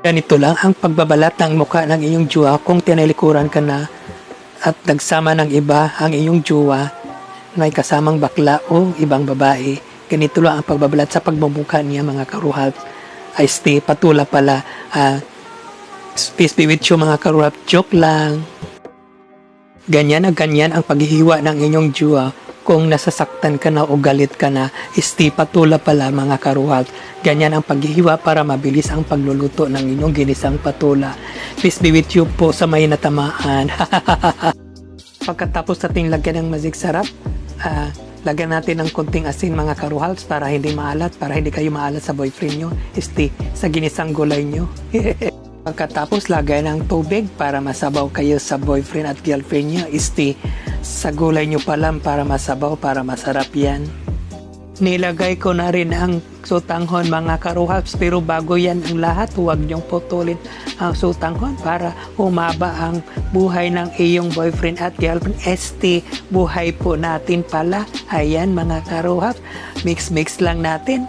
Ganito lang ang pagbabalat ng mukha ng iyong jowa kung tinalikuran ka na at nagsama ng iba ang iyong jowa, may kasamang bakla o ibang babae. Ganito lang ang pagbabalat sa pagmumukha niya, mga karuhap. Ay stay patula pala. Peace be with you, mga karuhap. Joke lang. Ganyan ang paghihiwa ng inyong jowa kung nasasaktan ka na o galit ka na. Stay patula pala, mga karuhap. Ganyan ang paghihiwa para mabilis ang pagluluto ng inyong ginisang patula. Peace be with you po sa may natamaan. Pagkatapos natin lagyan ng magic sarap, lagyan natin ng konting asin, mga karuhals, para hindi maalat, para hindi kayo maalat sa boyfriend nyo. Sa ginisang gulay nyo. Pagkatapos lagay ng tubig para masabaw kayo sa boyfriend at girlfriend nyo. Sa gulay nyo pa lang para masabaw, para masarap yan. Nilagay ko na rin ang sutanghon, mga karuhals, pero bago yan ang lahat, huwag nyong putulin ang sutanghon para humaba ang buhay ng iyong boyfriend at girlfriend. Buhay po natin pala. Ayan, mga karuhals, mix lang natin.